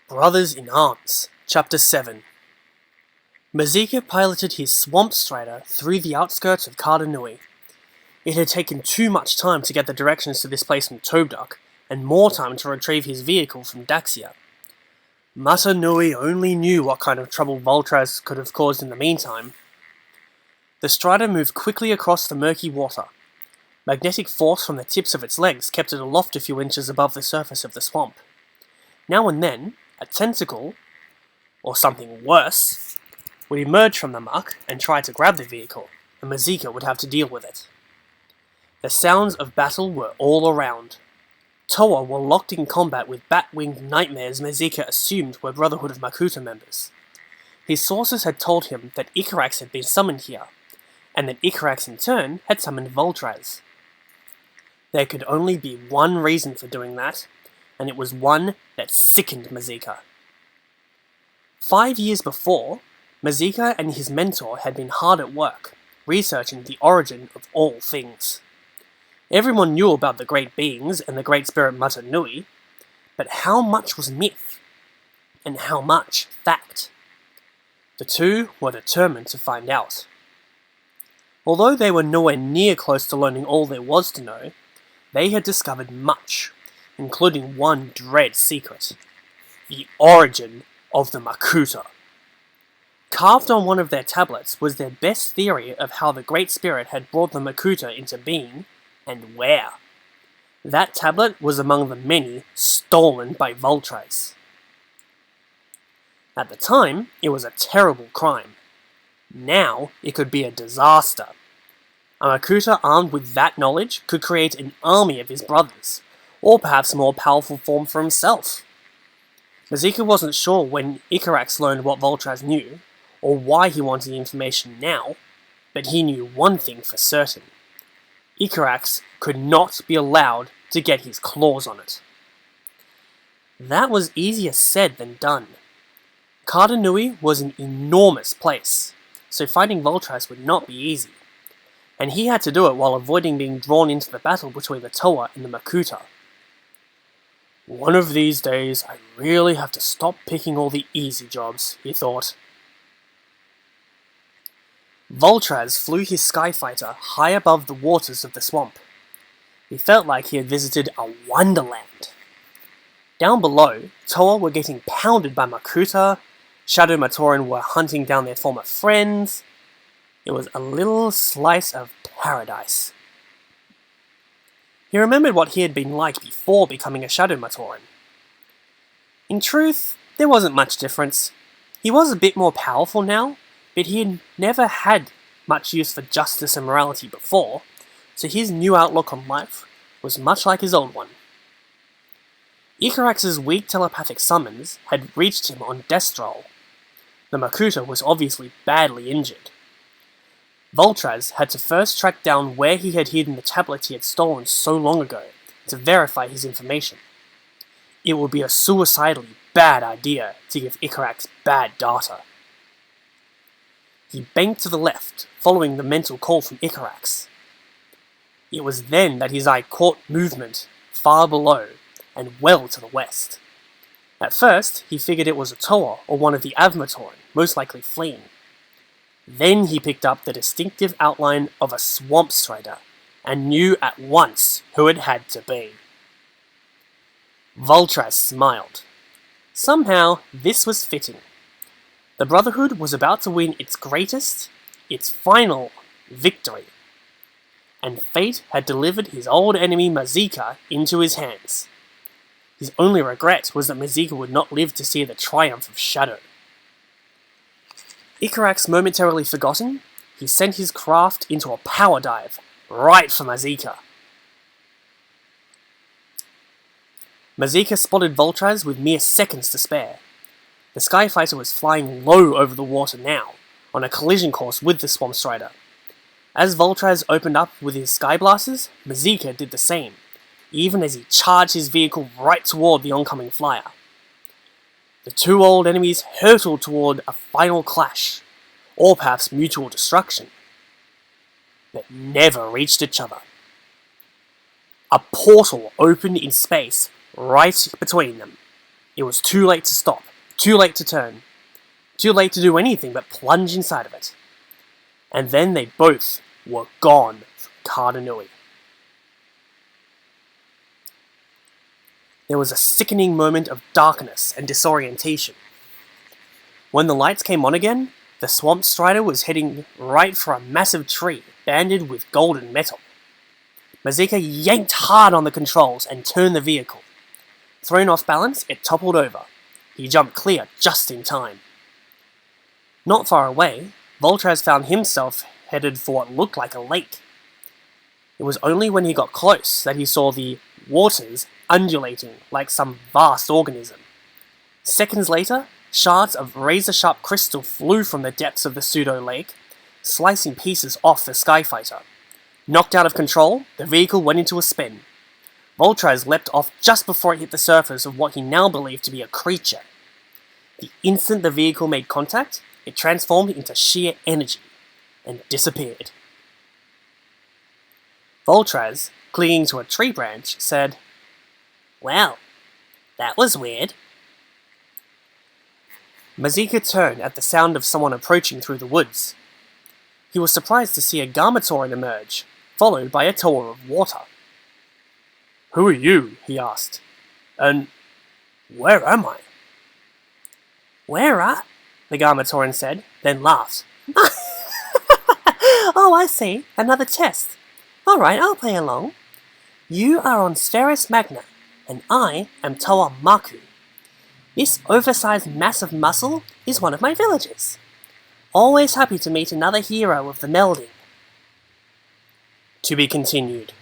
Brothers in Arms, Chapter 7. Mazeka piloted his Swamp Strider through the outskirts of Karda Nui. It had taken too much time to get the directions to this place from Tobduck, and more time to retrieve his vehicle from Daxia. Mata Nui only knew what kind of trouble Vultraz could have caused in the meantime. The Strider moved quickly across the murky water. Magnetic force from the tips of its legs kept it aloft a few inches above the surface of the swamp. Now and then, a tentacle, or something worse, would emerge from the muck and try to grab the vehicle, and Mazeka would have to deal with it. The sounds of battle were all around. Toa were locked in combat with bat-winged nightmares Mazeka assumed were Brotherhood of Makuta members. His sources had told him that Icarax had been summoned here, and that Icarax in turn had summoned Vultraz. There could only be one reason for doing that, and it was one that sickened Mazeka. 5 years before, Mazeka and his mentor had been hard at work, researching the origin of all things. Everyone knew about the great beings and the great spirit Mata Nui, but how much was myth, and how much fact? The two were determined to find out. Although they were nowhere near close to learning all there was to know, they had discovered much, including one dread secret: the origin of the Makuta. Carved on one of their tablets was their best theory of how the Great Spirit had brought the Makuta into being, and where. That tablet was among the many stolen by Vultraz. At the time, it was a terrible crime. Now, it could be a disaster. A Makuta armed with that knowledge could create an army of his brothers, or perhaps a more powerful form for himself. Mazeka wasn't sure when Icarax learned what Vultraz knew, or why he wanted the information now, but he knew one thing for certain: Icarax could not be allowed to get his claws on it. That was easier said than done. Karda Nui was an enormous place, so fighting Vultraz would not be easy, and he had to do it while avoiding being drawn into the battle between the Toa and the Makuta. One of these days, I really have to stop picking all the easy jobs, he thought. Vultraz flew his Skyfighter high above the waters of the swamp. He felt like he had visited a wonderland. Down below, Toa were getting pounded by Makuta, Av-Matoran were hunting down their former friends. It was a little slice of paradise. He remembered what he had been like before becoming a Av-Matoran. In truth, there wasn't much difference. He was a bit more powerful now, but he had never had much use for justice and morality before, so his new outlook on life was much like his old one. Icarax's weak telepathic summons had reached him on Destrol. The Makuta was obviously badly injured. Vultraz had to first track down where he had hidden the tablet he had stolen so long ago, to verify his information. It would be a suicidally bad idea to give Icarax bad data. He banked to the left, following the mental call from Icarax. It was then that his eye caught movement far below, and well to the west. At first, he figured it was a Toa or one of the Av-Matoran, most likely fleeing. Then he picked up the distinctive outline of a Swamp Strider, and knew at once who it had to be. Vultraz smiled. Somehow, this was fitting. The Brotherhood was about to win its greatest, its final victory. And fate had delivered his old enemy Mazeka into his hands. His only regret was that Mazeka would not live to see the triumph of Shadow. Icarax momentarily forgotten, he sent his craft into a power dive, right for Mazeka. Mazeka spotted Vultraz with mere seconds to spare. The Skyfighter was flying low over the water now, on a collision course with the Swamp Strider. As Vultraz opened up with his Skyblasters, Mazeka did the same, even as he charged his vehicle right toward the oncoming flyer. The two old enemies hurtled toward a final clash, or perhaps mutual destruction, but never reached each other. A portal opened in space right between them. It was too late to stop, too late to turn, too late to do anything but plunge inside of it. And then they both were gone from Karda Nui. There was a sickening moment of darkness and disorientation. When the lights came on again, the Swamp Strider was heading right for a massive tree banded with golden metal. Mazeka yanked hard on the controls and turned the vehicle. Thrown off balance, it toppled over. He jumped clear just in time. Not far away, Vultraz found himself headed for what looked like a lake. It was only when he got close that he saw the waters undulating like some vast organism. Seconds later, shards of razor-sharp crystal flew from the depths of the pseudo-lake, slicing pieces off the Skyfighter. Knocked out of control, the vehicle went into a spin. Vultraz leapt off just before it hit the surface of what he now believed to be a creature. The instant the vehicle made contact, it transformed into sheer energy and disappeared. Vultraz, clinging to a tree branch, said, "Well, that was weird." Mazeka turned at the sound of someone approaching through the woods. He was surprised to see a Av-Matoran emerge, followed by a tower of water. "Who are you?" he asked. "And where am I?" "Where are?" the Av-Matoran said, then laughed. "Oh, I see. Another test. Alright, I'll play along. You are on Spheris Magna, and I am Toa Maku. This oversized mass of muscle is one of my villagers. Always happy to meet another hero of the melding." To be continued.